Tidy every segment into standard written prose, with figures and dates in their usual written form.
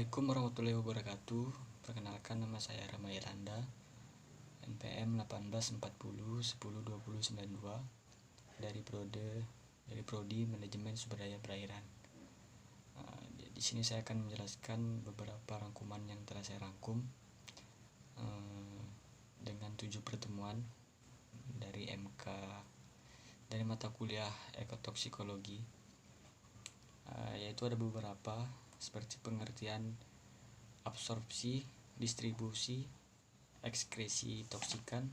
Assalamualaikum warahmatullahi wabarakatuh. Perkenalkan, nama saya Rama Iranda, NPM 1840102092 dari Prodi Manajemen Sumber Daya Perairan. Di sini saya akan menjelaskan beberapa rangkuman yang telah saya rangkum dengan 7 pertemuan dari MK dari mata kuliah ekotoksikologi, yaitu ada beberapa seperti pengertian absorpsi, distribusi, ekskresi toksikan,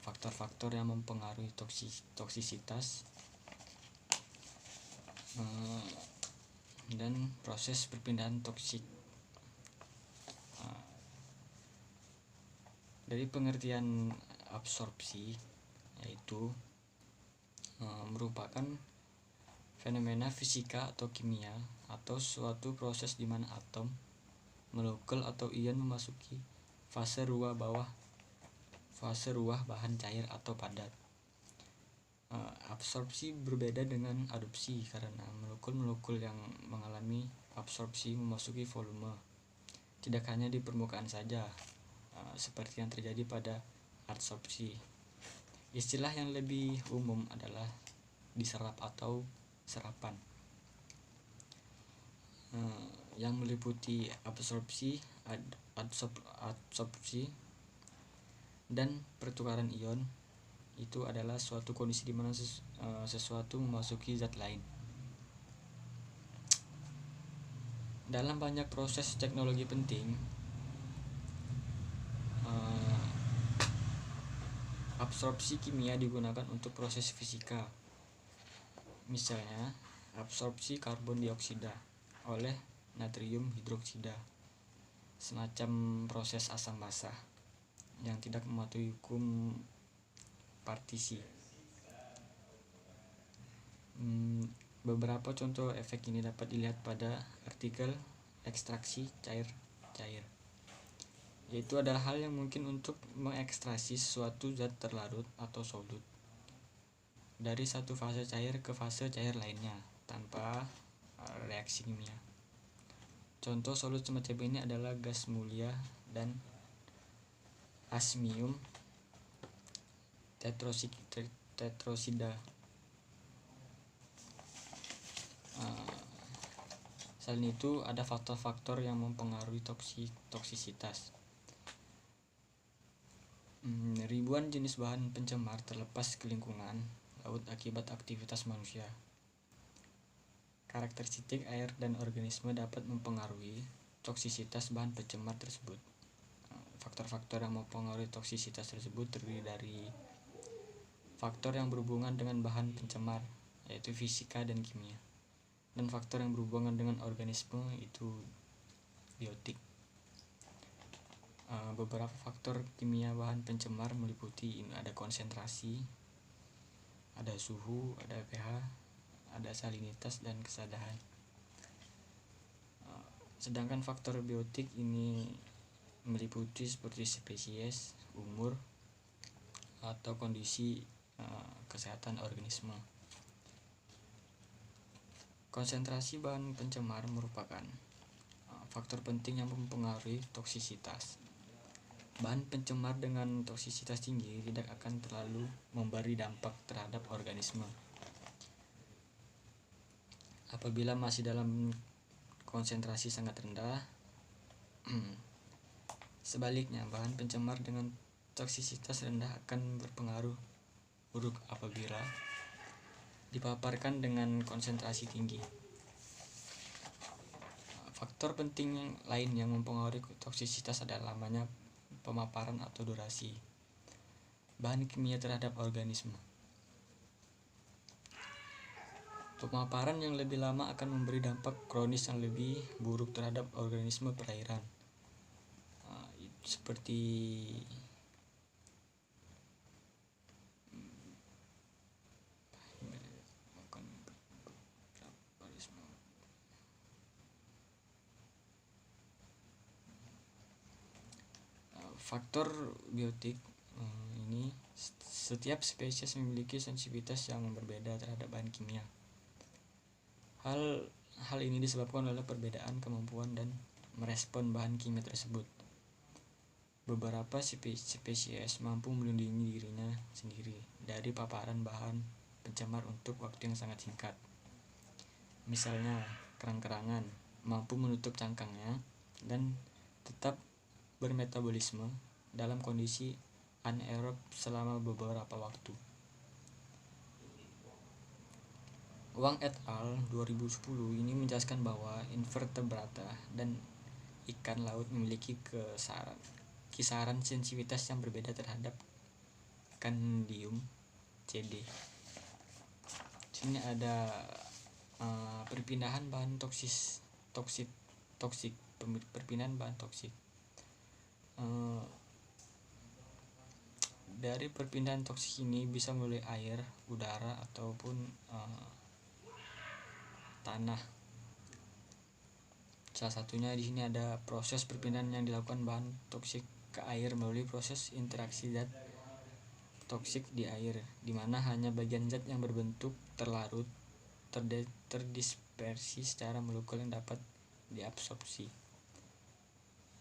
faktor-faktor yang mempengaruhi toksisitas, dan proses perpindahan toksik. Dari pengertian absorpsi, yaitu merupakan fenomena fisika atau kimia atau suatu proses di mana atom, molekul atau ion memasuki fase ruah bahan cair atau padat. Absorpsi berbeda dengan adopsi karena molekul-molekul yang mengalami absorpsi memasuki volume, tidak hanya di permukaan saja, seperti yang terjadi pada adsorpsi. Istilah yang lebih umum adalah diserap atau serapan, yang meliputi absorpsi, adsorpsi, dan pertukaran ion. Itu adalah suatu kondisi di mana sesuatu memasuki zat lain. Dalam banyak proses teknologi penting, absorpsi kimia digunakan untuk proses fisika. Misalnya, absorpsi karbon dioksida oleh natrium hidroksida, semacam proses asam basa yang tidak mematuhi hukum partisi. Beberapa contoh efek ini dapat dilihat pada artikel ekstraksi cair-cair, yaitu adalah hal yang mungkin untuk mengekstraksi suatu zat terlarut atau solut dari satu fase cair ke fase cair lainnya tanpa reaksi kimia. Contoh solut semacam ini adalah gas mulia dan asmium tetrosida. Selain itu, ada faktor-faktor yang mempengaruhi toksisitas. Ribuan jenis bahan pencemar terlepas ke lingkungan laut akibat aktivitas manusia. Karakteristik air dan organisme dapat mempengaruhi toksisitas bahan pencemar tersebut. Faktor-faktor yang mempengaruhi toksisitas tersebut terdiri dari faktor yang berhubungan dengan bahan pencemar, yaitu fisika dan kimia, dan faktor yang berhubungan dengan organisme, itu biotik. Beberapa faktor kimia bahan pencemar meliputi ada konsentrasi, ada suhu, ada pH, ada salinitas, dan kesadaran. Sedangkan faktor biotik ini meliputi seperti spesies, umur, atau kondisi kesehatan organisme. Konsentrasi bahan pencemar merupakan faktor penting yang mempengaruhi toksisitas. Bahan pencemar dengan toksisitas tinggi tidak akan terlalu memberi dampak terhadap organisme apabila masih dalam konsentrasi sangat rendah. Sebaliknya, bahan pencemar dengan toksisitas rendah akan berpengaruh buruk apabila dipaparkan dengan konsentrasi tinggi. Faktor penting lain yang mempengaruhi toksisitas adalah lamanya pemaparan atau durasi bahan kimia terhadap organisme. Pemaparan yang lebih lama akan memberi dampak kronis yang lebih buruk terhadap organisme perairan, seperti faktor biotik. Ini setiap spesies memiliki sensitivitas yang berbeda terhadap bahan kimia. Hal ini disebabkan oleh perbedaan kemampuan dan merespon bahan kimia tersebut. Beberapa spesies mampu melindungi dirinya sendiri dari paparan bahan pencemar untuk waktu yang sangat singkat. Misalnya, kerang-kerangan mampu menutup cangkangnya dan tetap bermetabolisme dalam kondisi anaerob selama beberapa waktu. Wang et al. 2010 ini menjelaskan bahwa invertebrata dan ikan laut memiliki kisaran sensitivitas yang berbeda terhadap kandium CD. Sini ada perpindahan bahan toksik. Perpindahan bahan toksik. Dari perpindahan toksik ini bisa melalui air, udara ataupun tanah. Salah satunya di sini ada proses perpindahan yang dilakukan bahan toksik ke air melalui proses interaksi zat toksik di air, di mana hanya bagian zat yang berbentuk terlarut terdispersi secara molekul yang dapat diabsorpsi.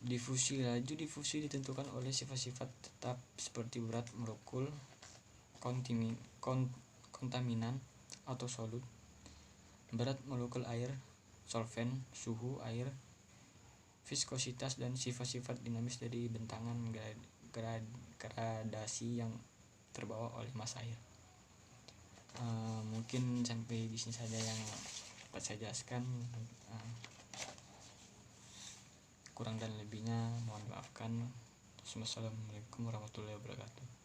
Laju difusi ditentukan oleh sifat-sifat tetap seperti berat molekul, kontaminan atau solut, berat molekul air, solvent, suhu air, viskositas, dan sifat-sifat dinamis dari bentangan gradasi yang terbawa oleh massa air. Mungkin sampai di sini saja yang dapat saya jelaskan. Kurang dan lebihnya mohon maafkan. Wassalamualaikum warahmatullahi wabarakatuh.